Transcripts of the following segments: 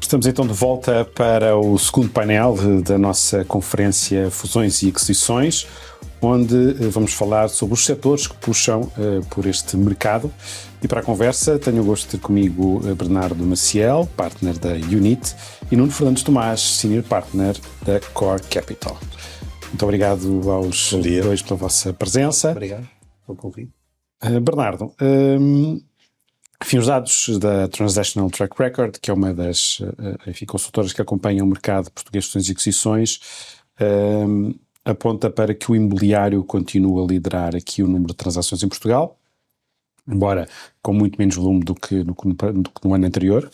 Estamos então de volta para o segundo painel da nossa conferência Fusões e Aquisições, onde vamos falar sobre os setores que puxam por este mercado. E para a conversa tenho o gosto de ter comigo Bernardo Maciel, partner da Unit, e Nuno Fernandes Tomás, senior partner da Core Capital. Muito obrigado aos dois pela vossa presença. Obrigado pelo convite. Bernardo, enfim, os dados da Transactional Track Record, que é uma das consultoras que acompanham o mercado português de fusões e aquisições, aponta para que o imobiliário continua a liderar aqui o número de transações em Portugal, embora com muito menos volume do que no ano anterior.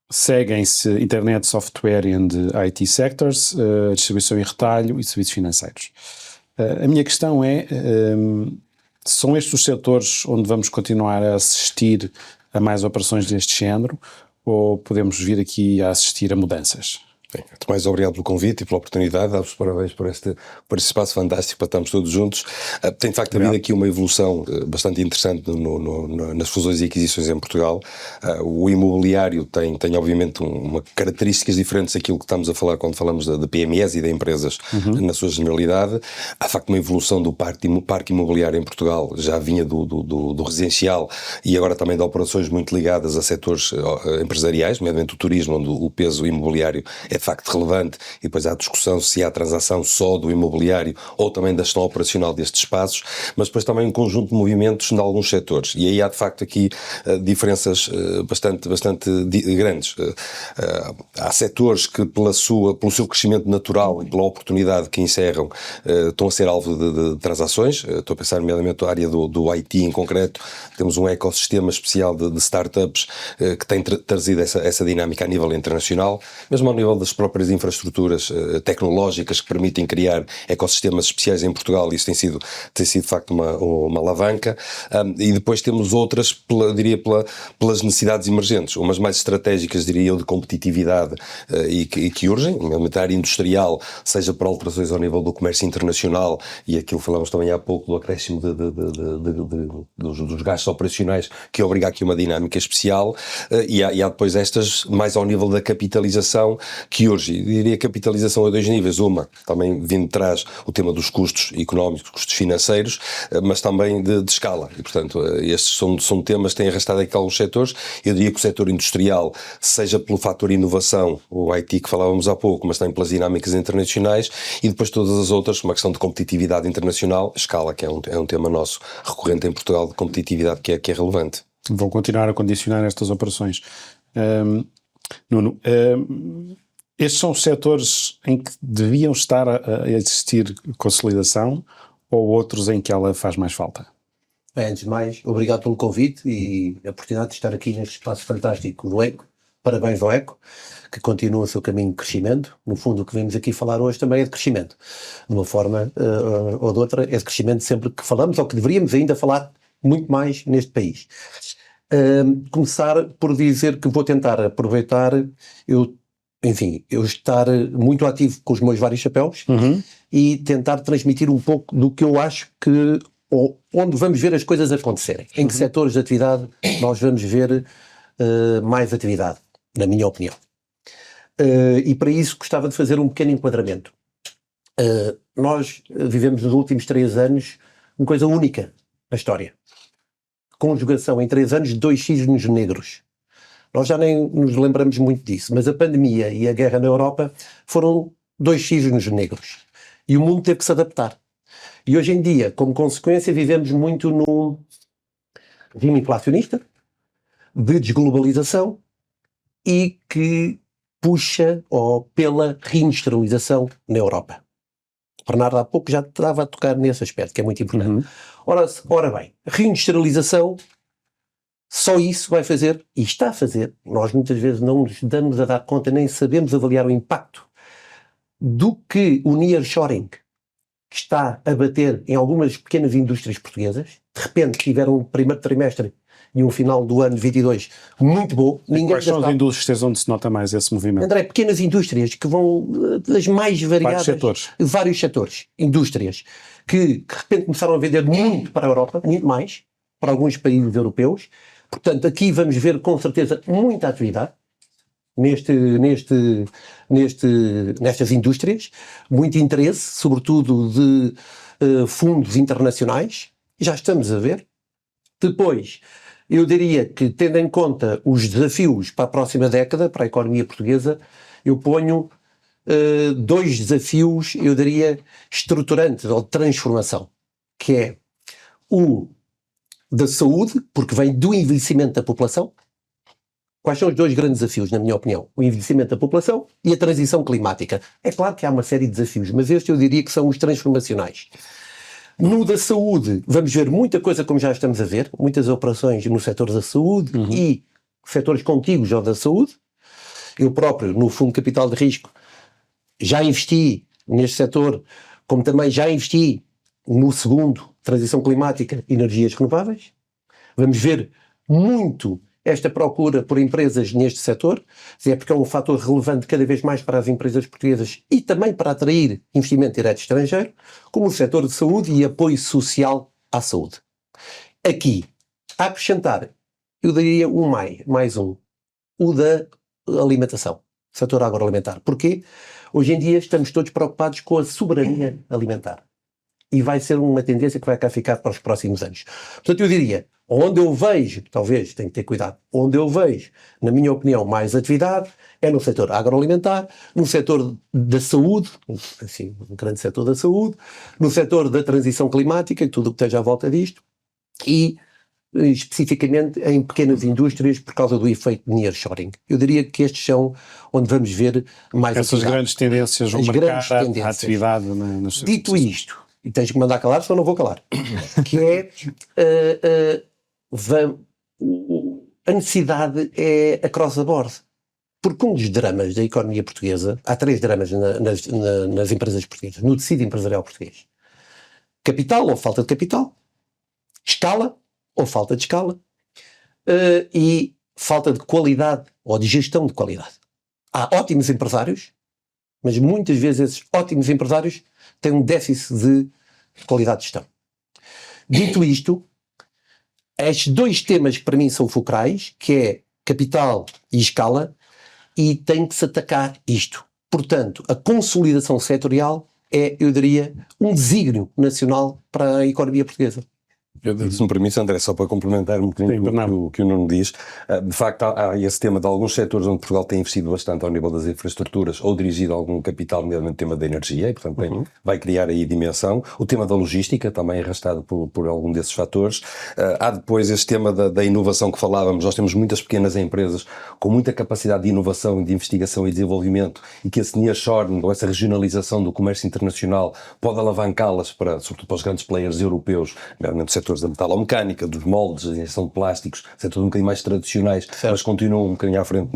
Seguem-se internet, software e IT sectors, distribuição e retalho e serviços financeiros. A minha questão é, são estes os setores onde vamos continuar a assistir a mais operações deste género ou podemos vir aqui a assistir a mudanças? Bem, mais obrigado pelo convite e pela oportunidade, dá-vos parabéns por este espaço fantástico para estarmos todos juntos. Tem de facto havido aqui uma evolução bastante interessante nas fusões e aquisições em Portugal. O imobiliário tem obviamente características diferentes daquilo que estamos a falar quando falamos de PMEs e de empresas na sua generalidade. Há de facto uma evolução do parque imobiliário em Portugal, já vinha do residencial e agora também de operações muito ligadas a setores empresariais, nomeadamente o turismo, onde o peso imobiliário é de facto relevante, e depois há discussão se há transação só do imobiliário ou também da gestão operacional destes espaços, mas depois também um conjunto de movimentos em alguns setores, e aí há de facto aqui diferenças bastante grandes. Há setores que pelo seu crescimento natural e pela oportunidade que encerram estão a ser alvo de transações. Estou a pensar nomeadamente na área do IT em concreto. Temos um ecossistema especial de startups que tem trazido essa dinâmica a nível internacional, mesmo ao nível das próprias infraestruturas tecnológicas que permitem criar ecossistemas especiais em Portugal. Isso tem sido de facto uma alavanca. E depois temos outras, pelas necessidades emergentes, umas mais estratégicas, diria eu, de competitividade e que urgem, na área industrial, seja por alterações ao nível do comércio internacional e aquilo que falamos também há pouco do acréscimo dos gastos operacionais, que obriga aqui uma dinâmica especial, e há depois estas mais ao nível da capitalização, que urge. Eu diria capitalização a dois níveis. Uma, também vindo de trás o tema dos custos económicos, custos financeiros, mas também de escala. E, portanto, estes são temas que têm arrastado aqui alguns setores. Eu diria que o setor industrial, seja pelo fator inovação, o IT que falávamos há pouco, mas também pelas dinâmicas internacionais, e depois todas as outras, uma questão de competitividade internacional, escala, que é um tema nosso recorrente em Portugal, de competitividade que é relevante. Vão continuar a condicionar estas operações. Nuno, estes são os setores em que deviam estar a existir consolidação ou outros em que ela faz mais falta? Bem, antes de mais, obrigado pelo convite e a oportunidade de estar aqui neste espaço fantástico do ECO. Parabéns ao ECO, que continua o seu caminho de crescimento. No fundo, o que vimos aqui falar hoje também é de crescimento. De uma forma ou de outra, é de crescimento sempre que falamos, ou que deveríamos ainda falar muito mais neste país. Começar por dizer que vou tentar aproveitar, eu estar muito ativo com os meus vários chapéus e tentar transmitir um pouco do que eu acho que, ou onde vamos ver as coisas acontecerem. Em que setores de atividade nós vamos ver mais atividade, na minha opinião. E para isso gostava de fazer um pequeno enquadramento. Nós vivemos nos últimos 3 anos uma coisa única na história. Conjugação em 3 anos de 2 cisnes negros. Nós já nem nos lembramos muito disso, mas a pandemia e a guerra na Europa foram 2 cisnes negros. E o mundo teve que se adaptar. E hoje em dia, como consequência, vivemos muito num regime inflacionista, de desglobalização e que puxa pela reindustrialização na Europa. O Bernardo há pouco já estava a tocar nesse aspecto, que é muito importante. Ora bem, reindustrialização, só isso vai fazer, e está a fazer, nós muitas vezes não nos damos a dar conta, nem sabemos avaliar o impacto do que o nearshoring está a bater em algumas pequenas indústrias portuguesas. De repente tiveram um primeiro trimestre e um final do ano 22 muito bom. Quais são as indústrias onde se nota mais esse movimento? André, pequenas indústrias que vão das mais variadas. Vários setores. Indústrias que de repente começaram a vender muito para a Europa, muito mais, para alguns países europeus. Portanto, aqui vamos ver com certeza muita atividade. nestas indústrias, muito interesse, sobretudo de fundos internacionais, já estamos a ver. Depois, eu diria que, tendo em conta os desafios para a próxima década, para a economia portuguesa, eu ponho dois desafios, eu diria, estruturantes ou de transformação, que é o da saúde, porque vem do envelhecimento da população. Quais são os dois grandes desafios, na minha opinião? O envelhecimento da população e a transição climática. É claro que há uma série de desafios, mas estes eu diria que são os transformacionais. No da saúde, vamos ver muita coisa como já estamos a ver, muitas operações no setor da saúde e setores contíguos ao da saúde. Eu próprio, no Fundo de Capital de Risco, já investi neste setor, como também já investi no segundo, transição climática e energias renováveis. Vamos ver muito esta procura por empresas neste setor, é porque é um fator relevante cada vez mais para as empresas portuguesas e também para atrair investimento direto estrangeiro, como o setor de saúde e apoio social à saúde. Aqui, a acrescentar, eu daria mais um, o da alimentação, setor agroalimentar. Porquê? Hoje em dia estamos todos preocupados com a soberania alimentar. E vai ser uma tendência que vai cá ficar para os próximos anos. Portanto, eu diria, onde eu vejo, talvez tenho que ter cuidado, onde eu vejo, na minha opinião, mais atividade é no setor agroalimentar, no setor da saúde, assim, um grande setor da saúde, no setor da transição climática e tudo o que esteja à volta disto, e especificamente em pequenas indústrias por causa do efeito de nearshoring. Eu diria que estes são onde vamos ver mais essas atividade. grandes tendências vão marcar a atividade nas Dito isto, e tens que mandar calar, senão não vou calar, que é a necessidade é across the board. Porque um dos dramas da economia portuguesa, há 3 dramas nas empresas portuguesas, no tecido empresarial português. Capital ou falta de capital, escala ou falta de escala, e falta de qualidade ou de gestão de qualidade. Há ótimos empresários, mas muitas vezes esses ótimos empresários têm um déficit de qualidade de gestão. Dito isto, estes 2 temas que para mim são fulcrais, que é capital e escala, e tem que se atacar isto. Portanto, a consolidação setorial é, eu diria, um desígnio nacional para a economia portuguesa. Se me permite, André, só para complementar um bocadinho o que o Nuno diz, de facto há esse tema de alguns setores onde Portugal tem investido bastante ao nível das infraestruturas ou dirigido algum capital, nomeadamente o tema da energia, e portanto vai criar aí dimensão. O tema da logística também é arrastado por algum desses fatores. Há depois esse tema da inovação que falávamos. Nós temos muitas pequenas empresas com muita capacidade de inovação, de investigação e desenvolvimento, e que esse nearshoring ou essa regionalização do comércio internacional pode alavancá-las sobretudo para os grandes players europeus, nomeadamente o setor da metalomecânica, dos moldes, da injeção de plásticos, setores um bocadinho mais tradicionais, mas continuam um bocadinho à frente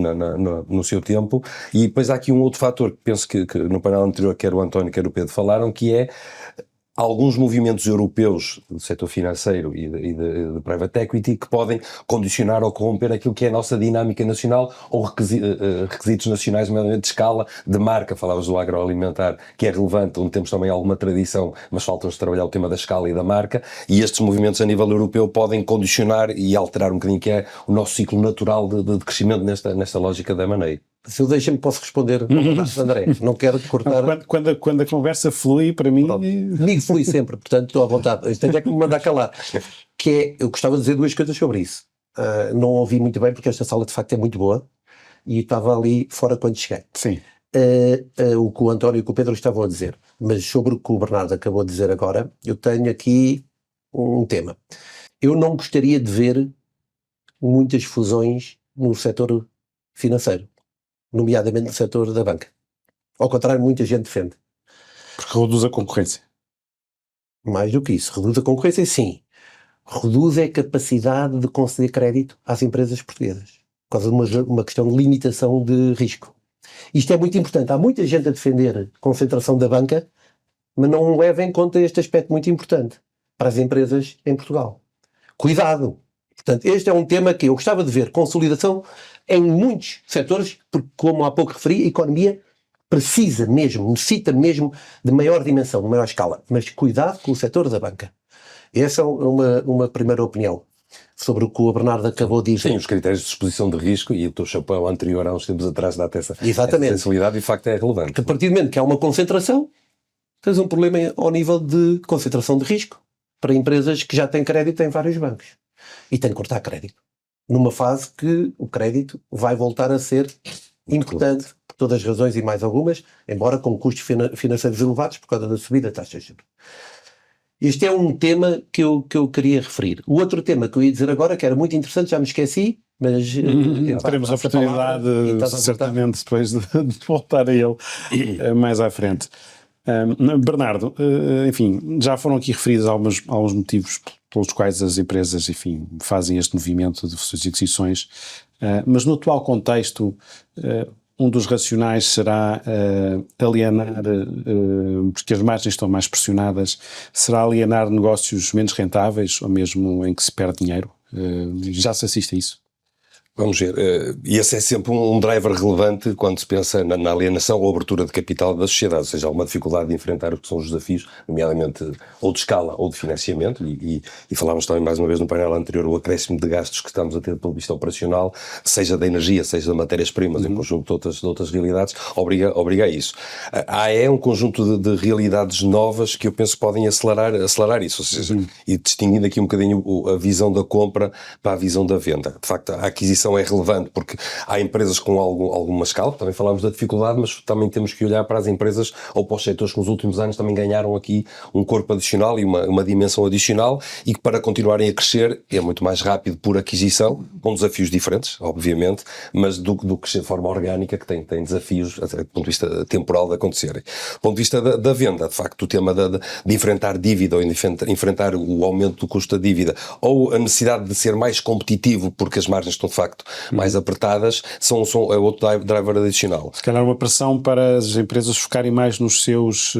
no seu tempo. E depois há aqui um outro fator que penso que no painel anterior quer o António, quer o Pedro falaram, que é alguns movimentos europeus do setor financeiro e de private equity que podem condicionar ou corromper aquilo que é a nossa dinâmica nacional ou requisitos nacionais, nomeadamente de escala, de marca. Falavas do agroalimentar, que é relevante, onde temos também alguma tradição, mas falta-nos trabalhar o tema da escala e da marca, e estes movimentos a nível europeu podem condicionar e alterar um bocadinho que é o nosso ciclo natural de crescimento nesta lógica da M&A. Se eu deixa-me, posso responder, André, não quero cortar. Quando a conversa flui, para mim... Comigo flui sempre, portanto estou à vontade. Isto é que me mandar calar. Que é, eu gostava de dizer 2 coisas sobre isso. Não ouvi muito bem, porque esta sala de facto é muito boa, e estava ali fora quando cheguei. Sim. O que o António e o que o Pedro estavam a dizer. Mas sobre o que o Bernardo acabou de dizer agora, eu tenho aqui um tema. Eu não gostaria de ver muitas fusões no setor financeiro, nomeadamente no setor da banca. Ao contrário, muita gente defende. Porque reduz a concorrência. Mais do que isso. Reduz a concorrência, sim. Reduz a capacidade de conceder crédito às empresas portuguesas. Por causa de uma questão de limitação de risco. Isto é muito importante. Há muita gente a defender a concentração da banca, mas não leva em conta este aspecto muito importante para as empresas em Portugal. Cuidado! Portanto, este é um tema que eu gostava de ver consolidação em muitos setores, porque, como há pouco referi, a economia necessita mesmo de maior dimensão, de maior escala. Mas cuidado com o setor da banca. Essa é uma primeira opinião. sobre o que o Bernardo acabou de dizer. Sim, os critérios de exposição de risco, e o teu chapéu anterior há uns tempos atrás dá-te essa sensibilidade e de facto é relevante. Que a partir do momento que há uma concentração, tens um problema ao nível de concentração de risco para empresas que já têm crédito em vários bancos. E têm que cortar crédito. Numa fase que o crédito vai voltar a ser importante, por todas as razões e mais algumas, embora com custos financeiros elevados por causa da subida da taxa de juros. Este é um tema que eu queria referir. O outro tema que eu ia dizer agora, que era muito interessante, já me esqueci, mas... teremos a oportunidade, certamente, depois de voltar a ele mais à frente. Bernardo, enfim, já foram aqui referidos alguns motivos pelos quais as empresas, enfim, fazem este movimento de fusões e aquisições, mas no atual contexto, um dos racionais será alienar, porque as margens estão mais pressionadas, será alienar negócios menos rentáveis ou mesmo em que se perde dinheiro? Já se assiste a isso? Vamos ver, e esse é sempre um driver relevante quando se pensa na alienação ou abertura de capital da sociedade, ou seja, há uma dificuldade de enfrentar o que são os desafios, nomeadamente ou de escala ou de financiamento, e falámos também mais uma vez no painel anterior o acréscimo de gastos que estamos a ter pelo visto operacional, seja da energia, seja de matérias-primas, em conjunto de outras realidades, obriga a isso. É um conjunto de realidades novas que eu penso que podem acelerar isso, ou seja, e distinguindo aqui um bocadinho a visão da compra para a visão da venda. De facto, a aquisição é relevante porque há empresas com alguma escala, também falámos da dificuldade, mas também temos que olhar para as empresas ou para os setores que nos últimos anos também ganharam aqui um corpo adicional e uma dimensão adicional e que para continuarem a crescer é muito mais rápido por aquisição, com desafios diferentes, obviamente, mas do que crescer de forma orgânica, que tem desafios do ponto de vista temporal de acontecerem. Do ponto de vista da venda, de facto, o tema de enfrentar dívida ou enfrentar o aumento do custo da dívida ou a necessidade de ser mais competitivo porque as margens estão de facto mais apertadas, é outro driver adicional. Se calhar uma pressão para as empresas focarem mais nos seus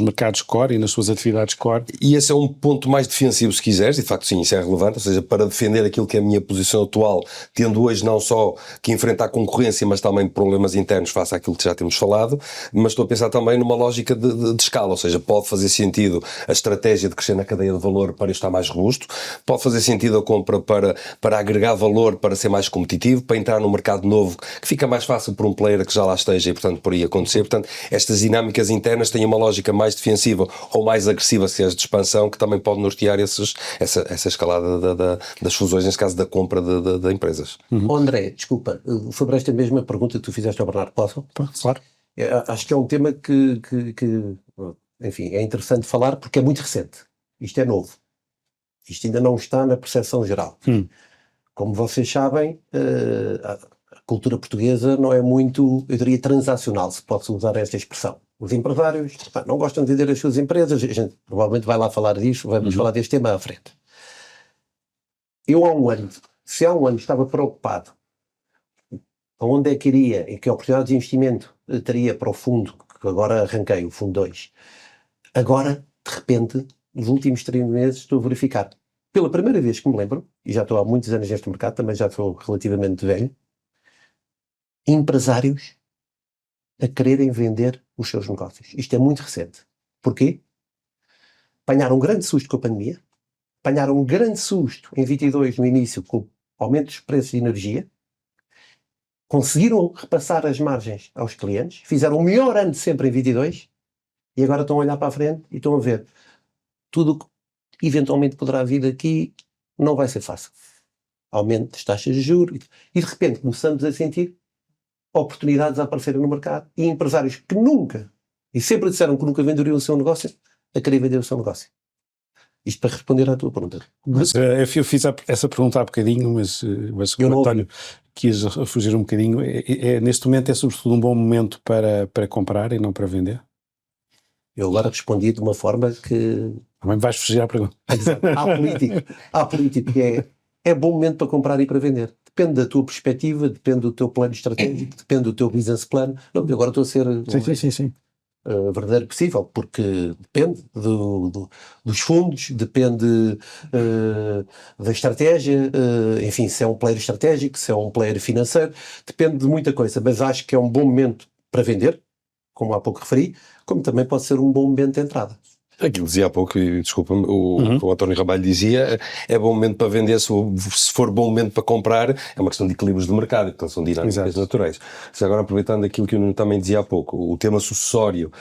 mercados core e nas suas atividades core. E esse é um ponto mais defensivo, se quiseres, e de facto sim, isso é relevante, ou seja, para defender aquilo que é a minha posição atual, tendo hoje não só que enfrentar concorrência, mas também problemas internos face àquilo que já temos falado, mas estou a pensar também numa lógica de escala, ou seja, pode fazer sentido a estratégia de crescer na cadeia de valor para estar mais robusto, pode fazer sentido a compra para agregar valor, para ser mais competitivo, para entrar num mercado novo que fica mais fácil por um player que já lá esteja e, portanto, por aí acontecer. Portanto, estas dinâmicas internas têm uma lógica mais defensiva ou mais agressiva, se é de expansão, que também pode nortear essa escalada das fusões, nesse caso da compra de empresas. André, desculpa, sobre esta mesma pergunta que tu fizeste ao Bernardo, posso? Claro. Acho que é um tema que, enfim, é interessante falar porque é muito recente. Isto é novo. Isto ainda não está na percepção geral. Como vocês sabem, a cultura portuguesa não é muito, eu diria, transacional, se posso usar esta expressão. Os empresários não gostam de vender as suas empresas, a gente provavelmente vai lá falar disso, vamos falar deste tema à frente. Eu se há um ano estava preocupado aonde é que iria e que oportunidades de investimento teria para o fundo, que agora arranquei, o fundo 2. Agora, de repente, nos últimos 3 meses estou a verificar, pela primeira vez que me lembro, e já estou há muitos anos neste mercado, também já sou relativamente velho, empresários a quererem vender os seus negócios. Isto é muito recente. Porquê? Apanharam um grande susto com a pandemia, apanharam um grande susto em 22 no início com o aumento dos preços de energia, conseguiram repassar as margens aos clientes, fizeram o melhor ano de sempre em 22 e agora estão a olhar para a frente e estão a ver tudo o que eventualmente poderá vir daqui, não vai ser fácil. Aumento das taxas de juros e de repente começamos a sentir oportunidades a aparecerem no mercado e empresários que nunca, e sempre disseram que nunca venderiam o seu negócio, a querer vender o seu negócio. Isto para responder à tua pergunta. Mas, eu fiz essa pergunta há bocadinho, mas o António quis fugir um bocadinho. Neste momento é sobretudo um bom momento para comprar e não para vender? Eu agora respondi de uma forma que... Também vais fugir à pergunta. Há político que é bom momento para comprar e para vender. Depende da tua perspectiva, depende do teu plano estratégico, depende do teu business plan. Não, agora estou a ser sim. Verdadeiro possível, porque depende dos fundos, depende da estratégia, enfim, se é um player estratégico, se é um player financeiro, depende de muita coisa, mas acho que é um bom momento para vender, como há pouco referi, como também pode ser um bom momento de entrada. Aquilo dizia há pouco, e desculpa-me, o António Ramalho dizia, é bom momento para vender, se for bom momento para comprar, é uma questão de equilíbrios de mercado, então são dinâmicas naturais. Se agora aproveitando aquilo que o Nuno também dizia há pouco, o tema sucessório,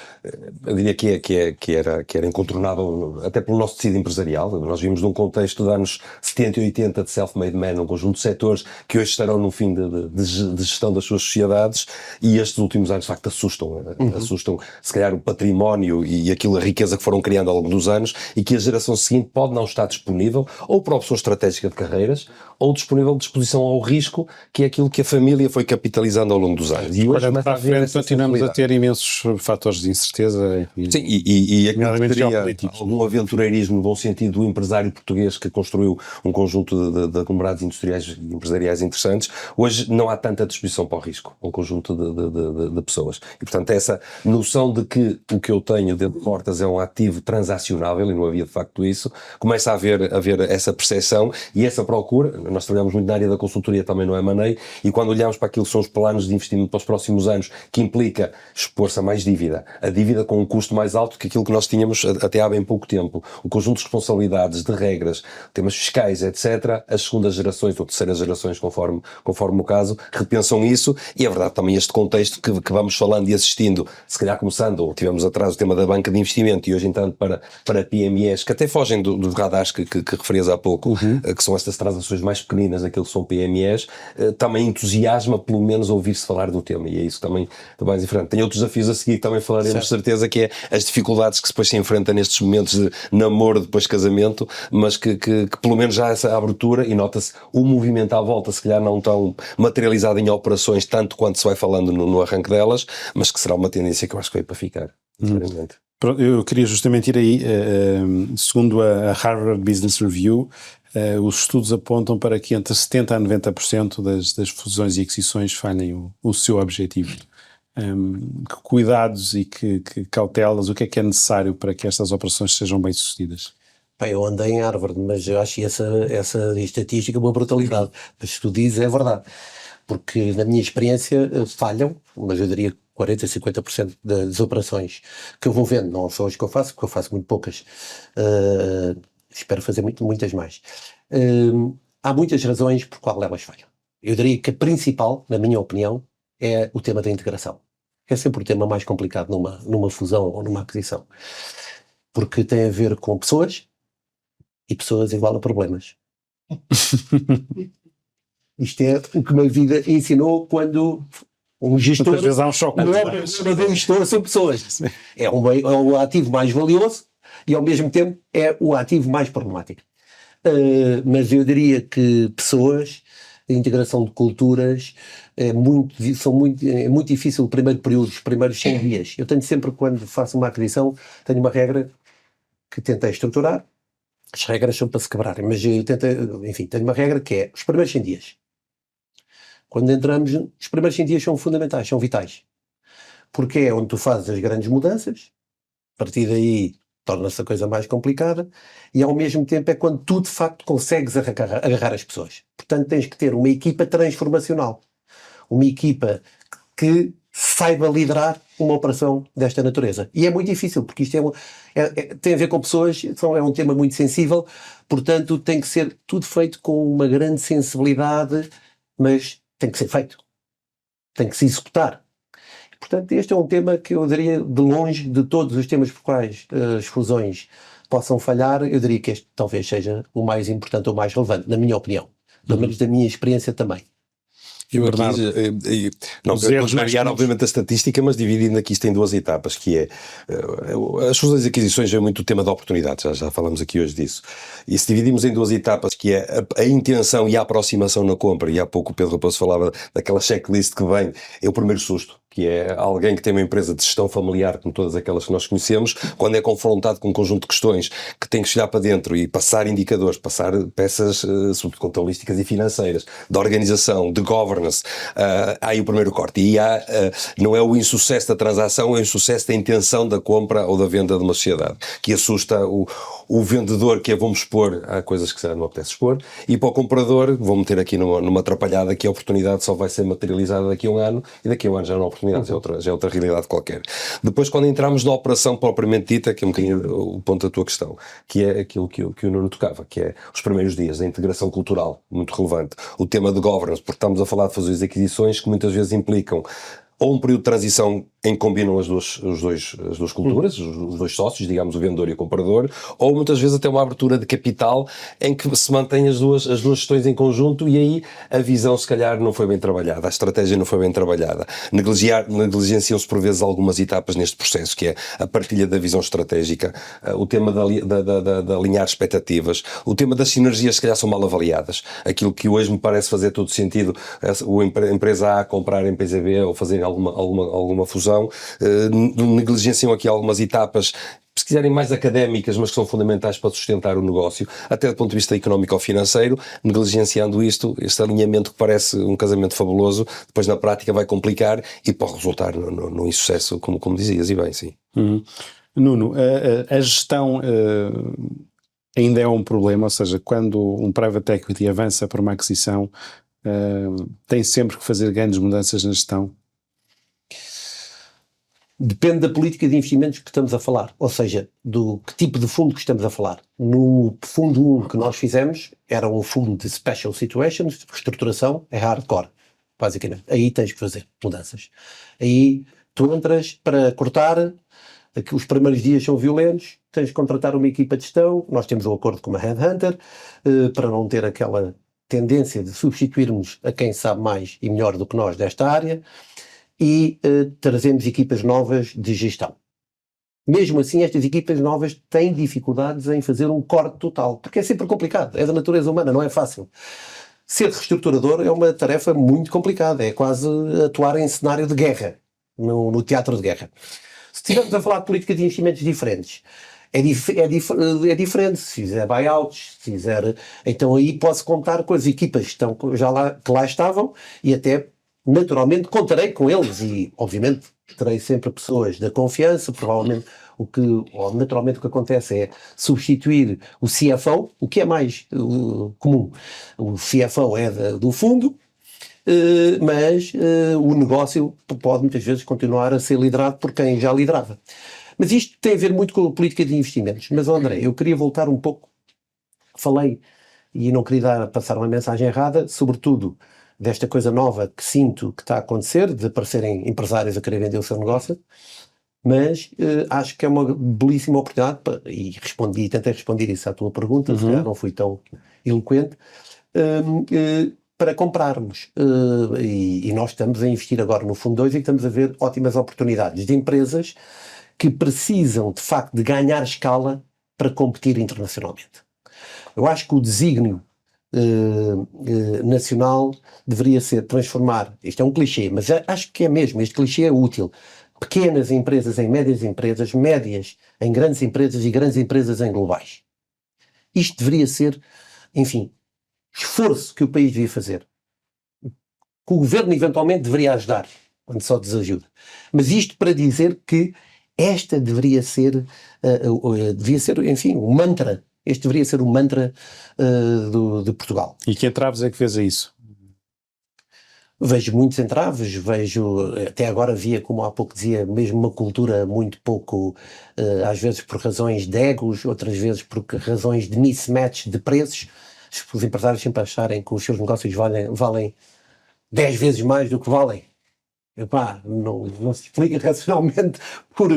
eu diria que era incontornável, até pelo nosso tecido empresarial. Nós vimos num contexto de anos 70 e 80 de self-made man, um conjunto de setores que hoje estarão no fim de gestão das suas sociedades, e estes últimos anos de facto assustam se calhar o património e aquilo, a riqueza que foram criando ao longo dos anos, e que a geração seguinte pode não estar disponível ou para opção estratégica de carreiras, ou disponível de exposição ao risco, que é aquilo que a família foi capitalizando ao longo dos anos. E hoje para a frente continuamos a ter imensos fatores de incerteza. Sim, e aquilo que teria algum aventureirismo no bom sentido do empresário português que construiu um conjunto de aglomerados industriais e empresariais interessantes, hoje não há tanta disposição para o risco, um conjunto de pessoas. E portanto essa noção de que o que eu tenho dentro de portas é um ativo transacionável, e não havia de facto isso, começa a haver essa percepção e essa procura. Nós trabalhamos muito na área da consultoria também no M&A, e quando olhamos para aquilo que são os planos de investimento para os próximos anos, que implica expor-se a mais dívida, a dívida com um custo mais alto que aquilo que nós tínhamos até há bem pouco tempo, o conjunto de responsabilidades, de regras, temas fiscais, etc., as segundas gerações ou terceiras gerações, conforme o caso, repensam isso. E é verdade também este contexto que vamos falando e assistindo, se calhar começando, ou tivemos atrás o tema da banca de investimento, e hoje entrando para PMEs, que até fogem do radares que referias há pouco, que são estas transações mais pequeninas, aquilo que são PMEs, também entusiasma pelo menos ouvir-se falar do tema, e é isso também mais diferente. Tem outros desafios a seguir que também falaremos de certeza, que é as dificuldades que depois se enfrentam nestes momentos de namoro, depois casamento, mas que pelo menos já há essa abertura, e nota-se o movimento à volta, se calhar não tão materializado em operações tanto quanto se vai falando no arranque delas, mas que será uma tendência que eu acho que veio para ficar, sinceramente. Eu queria justamente ir aí, segundo a Harvard Business Review, os estudos apontam para que entre 70% a 90% das fusões e aquisições falhem o seu objetivo. Que cuidados e que cautelas, o que é necessário para que estas operações sejam bem-sucedidas? Bem, eu andei em Harvard, mas eu acho essa estatística uma brutalidade. Mas se tu dizes, é verdade. Porque na minha experiência falham, mas eu diria 40% a 50% das operações que eu vou vendo, não são as que eu faço, porque eu faço muito poucas. Espero fazer muitas mais. Há muitas razões por qual elas falham. Eu diria que a principal, na minha opinião, é o tema da integração. É sempre o tema mais complicado numa fusão ou numa aquisição. Porque tem a ver com pessoas, e pessoas igual a problemas. Isto é o que a vida ensinou quando um gestor... Muitas vezes há um choque. Não é problema de um gestor, são pessoas. É o ativo mais valioso e ao mesmo tempo é o ativo mais problemático. Mas eu diria que pessoas, a integração de culturas, é muito difícil o primeiro período, os primeiros 100 dias. Eu tenho sempre, quando faço uma aquisição, tenho uma regra que tentei estruturar. As regras são para se quebrarem, mas eu tenho uma regra que é os primeiros 100 dias. Quando entramos, os primeiros 100 dias são fundamentais, são vitais. Porque é onde tu fazes as grandes mudanças, a partir daí torna-se a coisa mais complicada, e ao mesmo tempo é quando tu de facto consegues agarrar as pessoas. Portanto tens que ter uma equipa transformacional, uma equipa que saiba liderar uma operação desta natureza. E é muito difícil, porque isto tem a ver com pessoas, é um tema muito sensível, portanto tem que ser tudo feito com uma grande sensibilidade, mas tem que ser feito, tem que se executar. Portanto, este é um tema que eu diria, de longe, de todos os temas por quais as fusões possam falhar, eu diria que este talvez seja o mais importante ou mais relevante, na minha opinião, pelo menos da minha experiência também. Eu não quero contrariar obviamente a estatística, mas dividindo aqui isto em duas etapas, que é as fusões e aquisições é muito o tema da oportunidade, já falamos aqui hoje disso, e se dividimos em duas etapas, que é a intenção e a aproximação na compra, e há pouco o Pedro Raposo falava daquela checklist que vem, é o primeiro susto, que é alguém que tem uma empresa de gestão familiar, como todas aquelas que nós conhecemos, quando é confrontado com um conjunto de questões que tem que chegar para dentro e passar indicadores, passar peças sobretudo contabilísticas e financeiras, de organização, de governance, há aí o primeiro corte. E não é o insucesso da transação, é o insucesso da intenção da compra ou da venda de uma sociedade, que assusta o o vendedor, que é vamos expor, há coisas que se não apetece expor, e para o comprador, vou meter aqui numa atrapalhada, que a oportunidade só vai ser materializada daqui a um ano, e daqui a um ano já não é oportunidade, já é outra realidade qualquer. Depois, quando entramos na operação propriamente dita, que é um bocadinho o ponto da tua questão, que é aquilo que o Nuno tocava, que é os primeiros dias, a integração cultural, muito relevante, o tema de governance, porque estamos a falar de fazer aquisições que muitas vezes implicam ou um período de transição em que combinam as duas culturas, os dois sócios, digamos, o vendedor e o comprador, ou muitas vezes até uma abertura de capital em que se mantém as duas gestões em conjunto, e aí a visão se calhar não foi bem trabalhada, a estratégia não foi bem trabalhada. Negligenciam-se por vezes algumas etapas neste processo, que é a partilha da visão estratégica, o tema de alinhar expectativas, o tema das sinergias se calhar são mal avaliadas. Aquilo que hoje me parece fazer todo sentido, a empresa A comprar em PZB ou fazer alguma fusão, negligenciam aqui algumas etapas, se quiserem mais académicas, mas que são fundamentais para sustentar o negócio, até do ponto de vista económico ou financeiro, negligenciando este alinhamento que parece um casamento fabuloso, depois na prática vai complicar e pode resultar no insucesso, como dizias, e bem, sim. Nuno, a gestão ainda é um problema, ou seja, quando um private equity avança para uma aquisição, tem sempre que fazer grandes mudanças na gestão? Depende da política de investimentos que estamos a falar, ou seja, do que tipo de fundo que estamos a falar. No fundo 1 que nós fizemos, era um fundo de special situations, reestruturação, é hardcore, basicamente. Aí tens que fazer mudanças. Aí tu entras para cortar, os primeiros dias são violentos, tens de contratar uma equipa de gestão, nós temos um acordo com uma headhunter, para não ter aquela tendência de substituirmos a quem sabe mais e melhor do que nós desta área, e trazemos equipas novas de gestão. Mesmo assim, estas equipas novas têm dificuldades em fazer um corte total, porque é sempre complicado, é da natureza humana, não é fácil. Ser reestruturador é uma tarefa muito complicada, é quase atuar em cenário de guerra, no teatro de guerra. Se estivermos a falar de política de investimentos diferentes, é diferente, se fizer buyouts, se fizer... Então aí posso contar com as equipas que lá estavam, e até naturalmente contarei com eles, e obviamente terei sempre pessoas da confiança. Provavelmente naturalmente o que acontece é substituir o CFO, o que é mais comum. O CFO é do fundo, mas o negócio pode muitas vezes continuar a ser liderado por quem já liderava. Mas isto tem a ver muito com a política de investimentos. Mas André, eu queria voltar um pouco, falei, e não queria passar uma mensagem errada, sobretudo desta coisa nova que sinto que está a acontecer, de aparecerem empresários a querer vender o seu negócio, mas acho que é uma belíssima oportunidade, tentei responder isso à tua pergunta, se calhar não fui tão eloquente, para comprarmos. E nós estamos a investir agora no Fundo 2 e estamos a ver ótimas oportunidades de empresas que precisam, de facto, de ganhar escala para competir internacionalmente. Eu acho que o desígnio nacional deveria ser transformar, isto é um clichê, mas acho que é mesmo, este clichê é útil, pequenas empresas em médias empresas, médias em grandes empresas e grandes empresas em globais. Isto deveria ser, enfim, esforço que o país devia fazer, que o governo eventualmente deveria ajudar, quando só desajuda. Mas isto para dizer que esta devia ser, enfim, um mantra. Este deveria ser o mantra de Portugal. E que entraves é que fez a isso? Vejo muitos entraves, até agora via, como há pouco dizia, mesmo uma cultura muito pouco, às vezes por razões de egos, outras vezes por razões de mismatch de preços, os empresários sempre acharem que os seus negócios valem 10 vezes mais do que valem. Epá, não se explica racionalmente por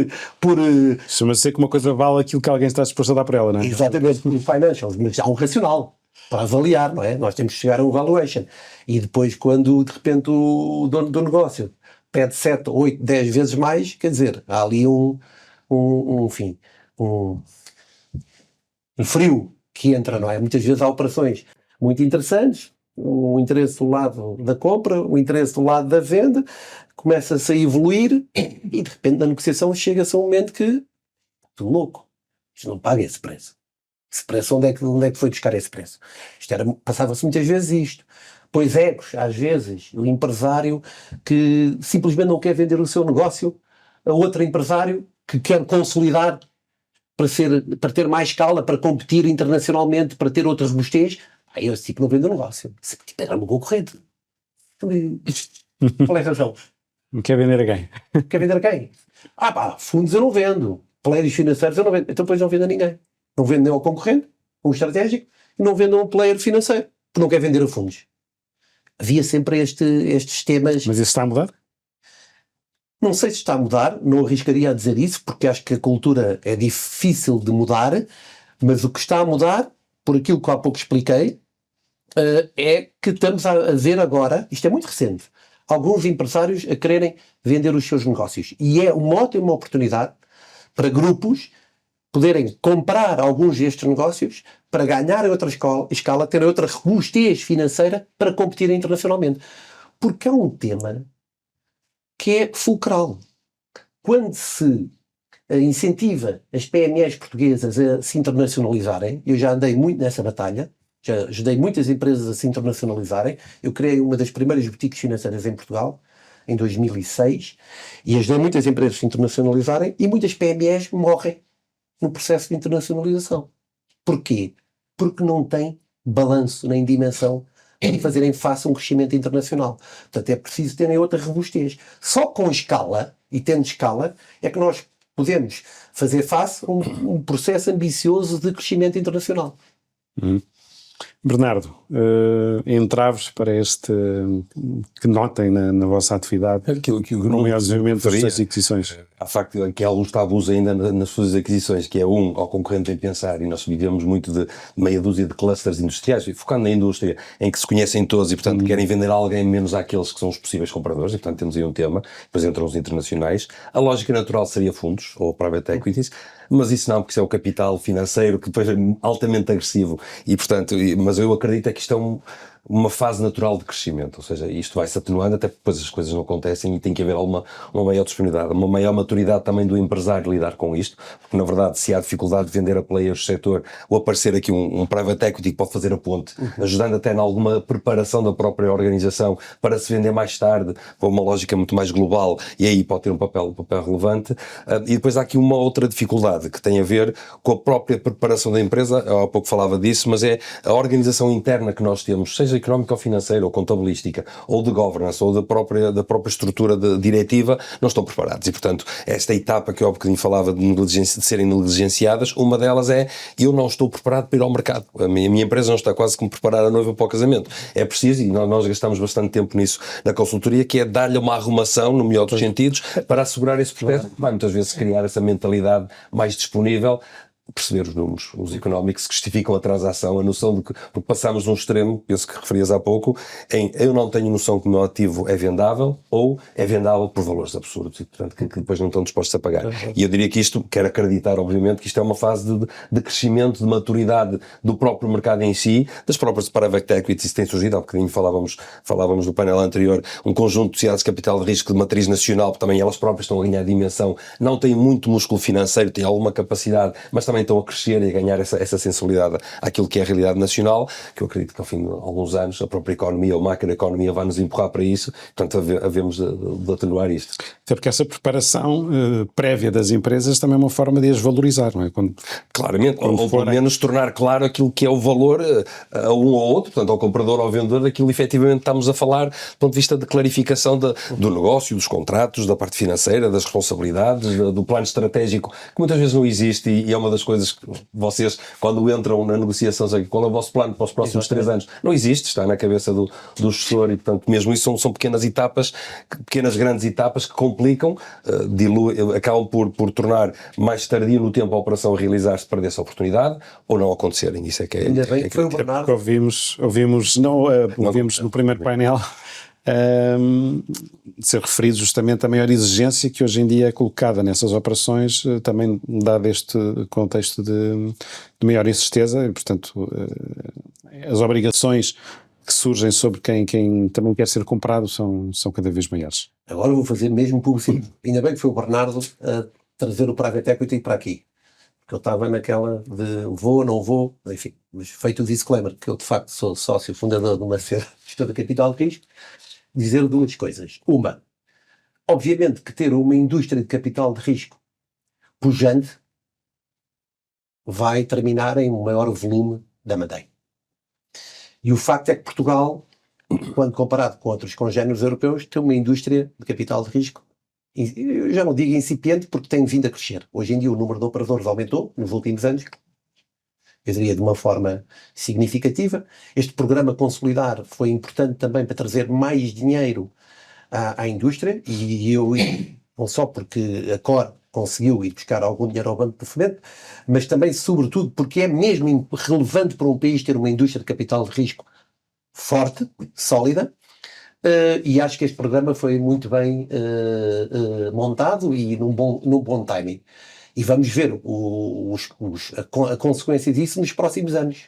Chama-se que uma coisa vale aquilo que alguém está disposto a dar para ela, não é? Exatamente, por financials, mas há um racional para avaliar, não é? Nós temos que chegar a um valuation. E depois, quando de repente o dono do negócio pede 7, 8, 10 vezes mais, quer dizer, há ali um frio que entra, não é? Muitas vezes há operações muito interessantes, o interesse do lado da compra, o interesse do lado da venda, começa-se a evoluir e de repente na negociação chega-se a um momento que tudo louco, isto não paga esse preço. Esse preço, onde é que foi buscar esse preço? Passava-se muitas vezes isto. Pois egos, às vezes, o empresário que simplesmente não quer vender o seu negócio a outro empresário que quer consolidar para ter mais escala, para competir internacionalmente, para ter outra robustez, esse tipo não vende o negócio. Esse tipo era um concorrente. Qual é a razão? Não quer vender a quem? Quer vender a quem? Fundos eu não vendo. Players financeiros eu não vendo. Então depois não vendo a ninguém. Não vendo nem ao concorrente, um estratégico, e não vendo a um player financeiro, porque não quer vender a fundos. Havia sempre estes temas. Mas isso está a mudar? Não sei se está a mudar, não arriscaria a dizer isso, porque acho que a cultura é difícil de mudar, mas o que está a mudar, por aquilo que há pouco expliquei, é que estamos a ver agora, isto é muito recente, alguns empresários a quererem vender os seus negócios. E é uma ótima oportunidade para grupos poderem comprar alguns destes negócios para ganharem outra escala, terem outra robustez financeira para competir internacionalmente. Porque é um tema que é fulcral. Quando se incentiva as PMEs portuguesas a se internacionalizarem, eu já andei muito nessa batalha, já ajudei muitas empresas a se internacionalizarem, eu criei uma das primeiras boutiques financeiras em Portugal, em 2006, e ajudei muitas empresas a se internacionalizarem, e muitas PMEs morrem no processo de internacionalização. Porquê? Porque não têm balanço nem dimensão para fazerem face a um crescimento internacional. Portanto, é preciso terem outra robustez. Só com escala, e tendo escala, é que nós podemos fazer face a um processo ambicioso de crescimento internacional. Bernardo, entraves para este que notem na vossa atividade, Aquilo que no maior desenvolvimento das aquisições. Há facto que há alguns tabus ainda nas suas aquisições, que é ao concorrente em pensar, e nós vivemos muito de meia dúzia de clusters industriais, focando na indústria, em que se conhecem todos e, portanto, querem vender a alguém menos àqueles que são os possíveis compradores, e, portanto, temos aí um tema, depois entram os internacionais. A lógica natural seria fundos, ou private equities, mas isso não, porque isso é o capital financeiro, que depois é altamente agressivo, e, portanto, mas eu acredito que isto é uma fase natural de crescimento, ou seja, isto vai-se atenuando até porque depois as coisas não acontecem e tem que haver uma maior disponibilidade, uma maior maturidade também do empresário lidar com isto, porque na verdade se há dificuldade de vender a players do setor ou aparecer aqui um private equity que pode fazer a ponte, ajudando até em alguma preparação da própria organização para se vender mais tarde, com uma lógica muito mais global, e aí pode ter um papel relevante. E depois há aqui uma outra dificuldade que tem a ver com a própria preparação da empresa, eu há pouco falava disso, mas é a organização interna que nós temos, seja económica ou financeira, ou contabilística, ou de governance, ou da própria estrutura diretiva, não estão preparados. E, portanto, esta etapa que eu há bocadinho falava de serem negligenciadas, uma delas é, eu não estou preparado para ir ao mercado. A minha empresa não está quase como preparar a noiva para o casamento. É preciso, e nós gastamos bastante tempo nisso na consultoria, que é dar-lhe uma arrumação, no melhor dos sentidos, para assegurar esse processo. Vai muitas vezes criar essa mentalidade mais disponível, perceber os números, os económicos que justificam a transação, a noção de que, porque passamos de um extremo, penso que referias há pouco, em eu não tenho noção que o meu ativo é vendável ou é vendável por valores absurdos e, portanto, que depois não estão dispostos a pagar. E eu diria que isto, quero acreditar, obviamente, que isto é uma fase de crescimento, de maturidade do próprio mercado em si, das próprias private equities que têm surgido. Há bocadinho falávamos no painel anterior, um conjunto de sociedades de capital de risco de matriz nacional, porque também elas próprias estão a ganhar dimensão, não têm muito músculo financeiro, têm alguma capacidade, mas também estão a crescer e a ganhar essa sensibilidade àquilo que é a realidade nacional, que eu acredito que ao fim de alguns anos a própria economia, ou macroeconomia, vai nos empurrar para isso, portanto havemos de atenuar isto. Até porque essa preparação prévia das empresas também é uma forma de as valorizar, não é? Claramente, ou pelo menos tornar claro aquilo que é o valor a um ou outro, portanto ao comprador ou ao vendedor, daquilo efetivamente estamos a falar do ponto de vista de clarificação do negócio, dos contratos, da parte financeira, das responsabilidades, do plano estratégico, que muitas vezes não existe e é uma das coisas que vocês, quando entram na negociação, sabem qual é o vosso plano para os próximos 3 anos. Não existe, está na cabeça do gestor e, portanto, mesmo isso são pequenas etapas, pequenas grandes etapas que complicam, acabam por tornar mais tardio no tempo a operação realizar-se, perder essa oportunidade ou não acontecerem. Isso é que é. Ainda bem que foi o Bernardo. Ouvimos no primeiro painel ser referido justamente a maior exigência que hoje em dia é colocada nessas operações, também dado este contexto de maior incerteza, e portanto as obrigações que surgem sobre quem também quer ser comprado são cada vez maiores. Agora vou fazer mesmo publicidade. Ainda bem que foi o Bernardo a trazer o private equity para aqui, porque eu estava naquela de vou, não vou, enfim, mas feito o disclaimer, que eu de facto sou sócio fundador de uma gestora de capital de risco, dizer 2 coisas. Uma, obviamente que ter uma indústria de capital de risco pujante vai terminar em um maior volume da Madeira. E o facto é que Portugal, quando comparado com outros congéneres europeus, tem uma indústria de capital de risco, eu já não digo incipiente, porque tem vindo a crescer. Hoje em dia o número de operadores aumentou nos últimos anos, eu diria de uma forma significativa. Este programa Consolidar foi importante também para trazer mais dinheiro à indústria, não só porque a Cor conseguiu ir buscar algum dinheiro ao Banco de Fomento, mas também, sobretudo, porque é mesmo relevante para um país ter uma indústria de capital de risco forte, sólida, e acho que este programa foi muito bem montado e num bom timing. E vamos ver a consequência disso nos próximos anos,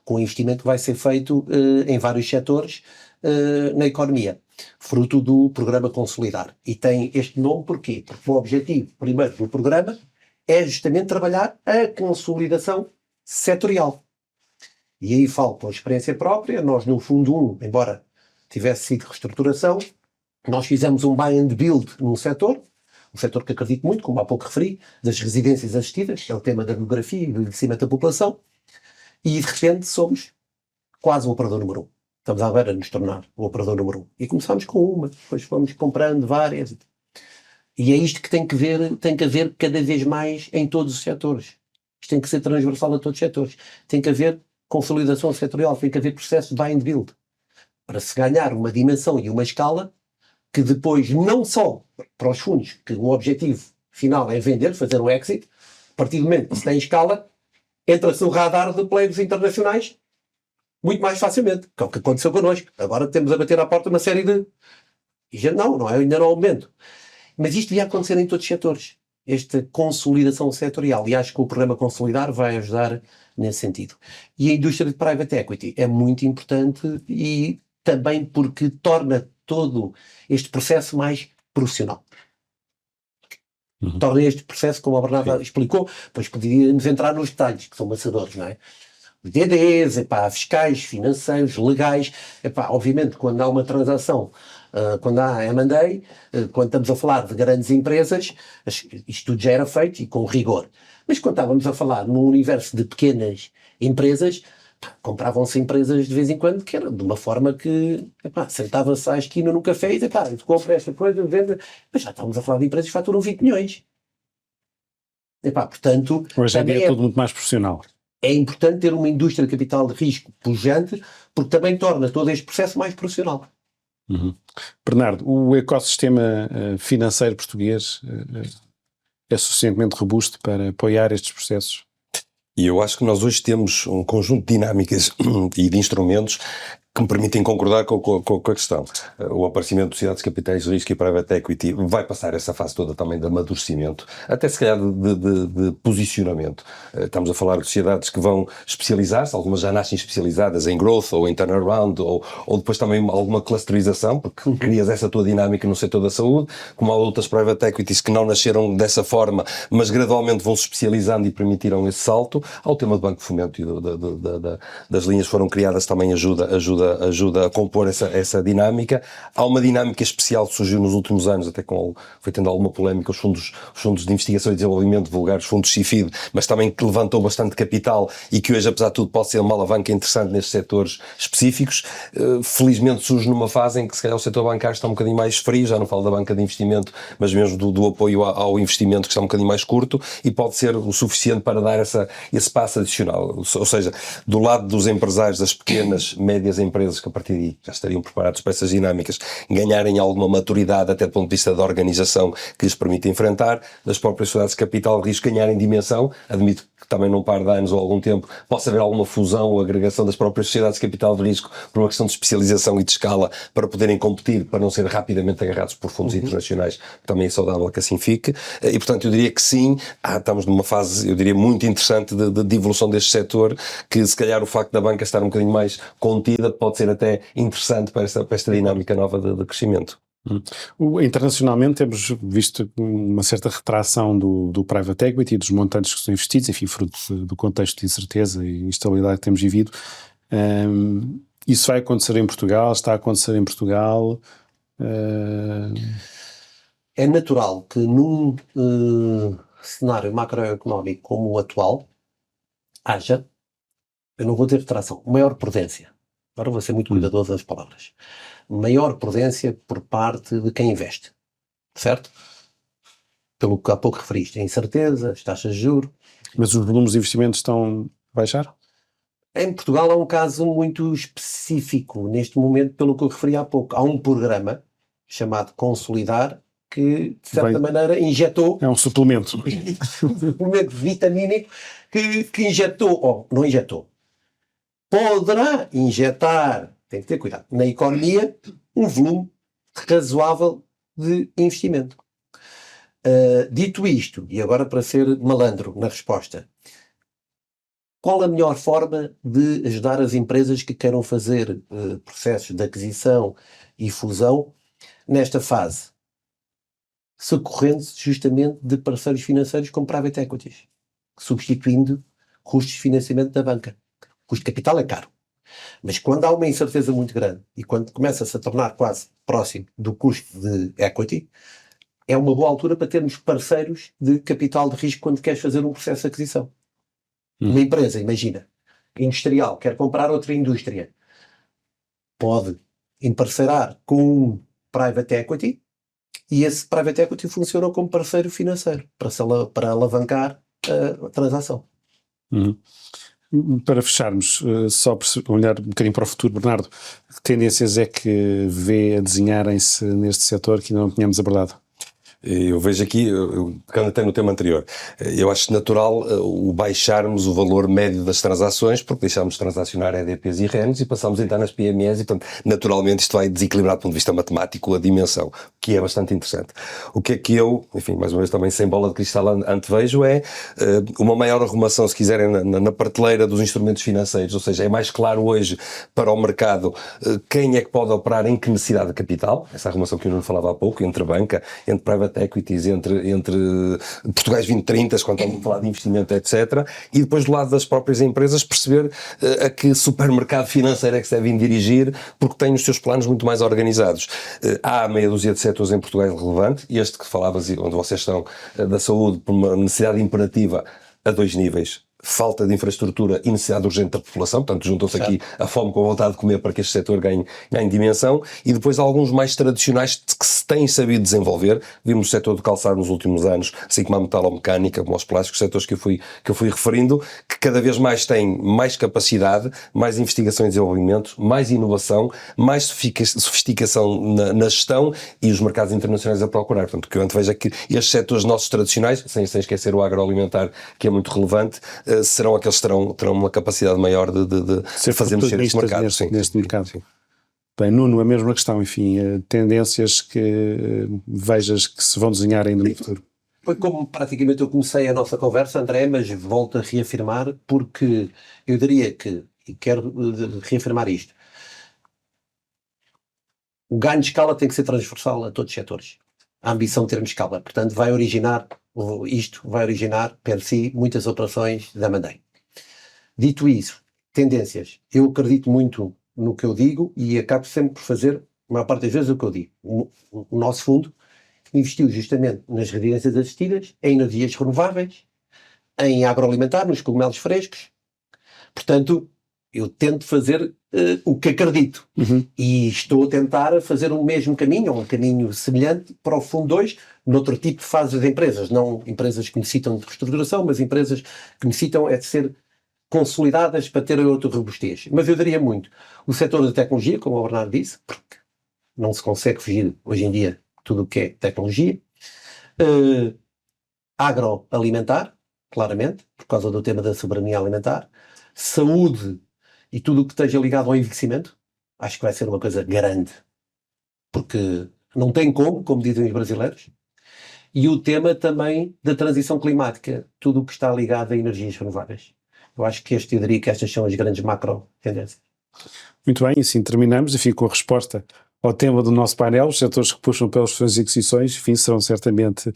com o investimento que vai ser feito em vários setores na economia, fruto do programa Consolidar. E tem este nome porquê? Porque o objetivo, primeiro, do programa é justamente trabalhar a consolidação setorial. E aí falo com experiência própria. Nós, no Fundo 1, embora tivesse sido reestruturação, nós fizemos um buy and build num setor, um setor que acredito muito, como há pouco referi, das residências assistidas, que é o tema da demografia e do envelhecimento da população, e de repente somos quase o operador número 1. Estamos à beira de nos tornar o operador número 1. E começámos com uma, depois fomos comprando várias. E é isto que tem que haver cada vez mais em todos os setores. Isto tem que ser transversal a todos os setores. Tem que haver consolidação setorial, tem que haver processo de buy and build, para se ganhar uma dimensão e uma escala que depois, não só para os fundos, que o objetivo final é vender, fazer o exit, a partir do momento que se tem escala, entra-se no radar de players internacionais muito mais facilmente, que é o que aconteceu connosco. Agora temos a bater à porta uma série de... E já não é, ainda não é o momento. Mas isto devia acontecer em todos os setores, esta consolidação setorial, e acho que o programa Consolidar vai ajudar nesse sentido. E a indústria de private equity é muito importante, e também porque torna todo este processo mais profissional. Torna este processo, como a Bernarda explicou, pois poderíamos entrar nos detalhes, que são maçadores, não é? Os DDs, fiscais, financeiros, legais, obviamente quando há uma transação, quando há M&A, quando estamos a falar de grandes empresas, isto tudo já era feito e com rigor. Mas quando estávamos a falar num universo de pequenas empresas, compravam-se empresas de vez em quando, que era de uma forma que, sentava-se à esquina num café e dizia, eu compro esta coisa, vendo, mas já estávamos a falar de empresas que faturam 20 milhões. Portanto, hoje em dia é tudo muito mais profissional. É importante ter uma indústria de capital de risco pujante, porque também torna todo este processo mais profissional. Bernardo, o ecossistema financeiro português é suficientemente robusto para apoiar estes processos? E eu acho que nós hoje temos um conjunto de dinâmicas e de instrumentos que me permitem concordar com a questão. O aparecimento de sociedades de capitais de risco e private equity vai passar essa fase toda também de amadurecimento, até se calhar de posicionamento. Estamos a falar de sociedades que vão especializar-se, algumas já nascem especializadas em growth ou em turnaround, ou depois também alguma clusterização, porque crias essa tua dinâmica no setor da saúde, como há outras private equities que não nasceram dessa forma, mas gradualmente vão se especializando e permitiram esse salto. Há o tema do Banco de Fomento e das linhas que foram criadas, também ajuda a compor essa dinâmica. Há uma dinâmica especial que surgiu nos últimos anos, até foi tendo alguma polémica, os fundos de investigação e desenvolvimento, vulgares fundos CIFID, mas também que levantou bastante capital e que hoje, apesar de tudo, pode ser uma alavanca interessante nestes setores específicos. Felizmente surge numa fase em que se calhar o setor bancário está um bocadinho mais frio, já não falo da banca de investimento, mas mesmo do apoio ao investimento, que está um bocadinho mais curto, e pode ser o suficiente para dar esse passo adicional. Ou seja, do lado dos empresários, das pequenas, médias empresas que a partir daí já estariam preparados para essas dinâmicas, ganharem alguma maturidade até do ponto de vista da organização que lhes permite enfrentar, das próprias sociedades de capital de risco ganharem dimensão. Admito que também num par de anos ou algum tempo possa haver alguma fusão ou agregação das próprias sociedades de capital de risco por uma questão de especialização e de escala para poderem competir, para não ser rapidamente agarrados por fundos internacionais, também é saudável que assim fique. E portanto eu diria que sim, estamos numa fase, eu diria, muito interessante de evolução deste setor, que se calhar o facto da banca estar um bocadinho mais contida pode ser até interessante para esta dinâmica nova de crescimento. Internacionalmente temos visto uma certa retração do private equity e dos montantes que são investidos, enfim, fruto do contexto de incerteza e instabilidade que temos vivido. Isso vai acontecer em Portugal? Está a acontecer em Portugal? É natural que num cenário macroeconómico como o atual, haja, eu não vou ter retração, maior prudência. Agora vou ser muito cuidadoso das palavras. Maior prudência por parte de quem investe. Certo? Pelo que há pouco referiste, a incerteza, as taxas de juros. Mas os volumes de investimentos estão a baixar? Em Portugal há um caso muito específico neste momento, pelo que eu referi há pouco. Há um programa chamado Consolidar que, de certa maneira, injetou... É um suplemento. um suplemento vitamínico que injetou, ou não injetou, poderá injetar, tem que ter cuidado, na economia, um volume razoável de investimento. Dito isto, e agora para ser malandro na resposta, qual a melhor forma de ajudar as empresas que queiram fazer processos de aquisição e fusão nesta fase? Socorrendo-se justamente de parceiros financeiros como private equities, substituindo custos de financiamento da banca. O custo de capital é caro. Mas quando há uma incerteza muito grande e quando começa-se a tornar quase próximo do custo de equity, é uma boa altura para termos parceiros de capital de risco quando queres fazer um processo de aquisição. Uma empresa, imagina, industrial, quer comprar outra indústria, pode emparcerar com um private equity e esse private equity funciona como parceiro financeiro para alavancar a transação. Para fecharmos, só para olhar um bocadinho para o futuro, Bernardo, que tendências é que vê a desenharem-se neste setor que ainda não tínhamos abordado? Eu vejo aqui, pegando até no tema anterior, eu acho natural o baixarmos o valor médio das transações, porque deixámos de transacionar EDPs e RENs e passámos a entrar nas PMEs e, portanto, naturalmente isto vai desequilibrar do ponto de vista matemático a dimensão, que é bastante interessante. O que é que eu, enfim, mais uma vez também sem bola de cristal antevejo, é uma maior arrumação, se quiserem, na prateleira dos instrumentos financeiros, ou seja, é mais claro hoje para o mercado quem é que pode operar em que necessidade de capital, essa arrumação que o Nuno falava há pouco, entre banca, entre private equities, entre Portugais 2030, quando estamos a falar de investimento, etc. E depois do lado das próprias empresas perceber a que supermercado financeiro é que se devem dirigir, porque têm os seus planos muito mais organizados. Há meia dúzia de setores em Portugal relevante, e este que falavas, onde vocês estão, da saúde, por uma necessidade imperativa a dois níveis. Falta de infraestrutura e necessidade urgente da população, portanto juntam-se aqui a fome com a vontade de comer para que este setor ganhe dimensão, e depois alguns mais tradicionais que se têm sabido desenvolver. Vimos o setor do calçado nos últimos anos, assim como a metalomecânica, como os plásticos, setores que eu fui referindo, que cada vez mais têm mais capacidade, mais investigação e desenvolvimento, mais inovação, mais sofisticação na gestão e os mercados internacionais a procurar. Portanto, o que eu antevejo é que estes setores nossos tradicionais, sem esquecer o agroalimentar, que é muito relevante, serão aqueles que terão uma capacidade maior de fazer mexer este mercado. Neste mercado. Sim. Bem, Nuno, a mesma questão, enfim, tendências que vejas que se vão desenhar ainda no futuro. Foi como praticamente eu comecei a nossa conversa, André, mas volto a reafirmar, porque eu diria que, e quero reafirmar isto, o ganho de escala tem que ser transversal a todos os setores. A ambição de termos escala, portanto, vai originar per si muitas operações da Mandem. Dito isso, tendências. Eu acredito muito no que eu digo e acabo sempre por fazer, a maior parte das vezes, o que eu digo. O nosso fundo investiu justamente nas residências assistidas, em energias renováveis, em agroalimentar, nos cogumelos frescos. Portanto, eu tento fazer o que acredito. E estou a tentar fazer o mesmo caminho, ou um caminho semelhante, para o Fundo 2, noutro tipo de fases de empresas. Não empresas que necessitam de reestruturação, mas empresas que necessitam de ser consolidadas para ter outra robustez. Mas eu diria muito. O setor da tecnologia, como o Bernardo disse, porque não se consegue fugir hoje em dia tudo o que é tecnologia. Agroalimentar, claramente, por causa do tema da soberania alimentar. Saúde e tudo o que esteja ligado ao envelhecimento, acho que vai ser uma coisa grande, porque não tem como dizem os brasileiros. E o tema também da transição climática, tudo o que está ligado a energias renováveis. Eu acho que eu diria que estas são as grandes macro tendências. Muito bem, assim terminamos, enfim, com a resposta ao tema do nosso painel. Os setores que puxam pelas suas aquisições, enfim, serão certamente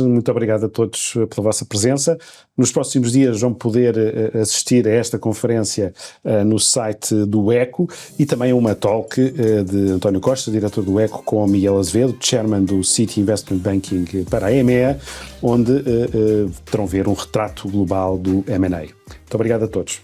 Muito obrigado a todos pela vossa presença. Nos próximos dias vão poder assistir a esta conferência no site do ECO e também a uma talk de António Costa, diretor do ECO, com o Miguel Azevedo, chairman do City Investment Banking para a EMEA, onde terão ver um retrato global do M&A. Muito obrigado a todos.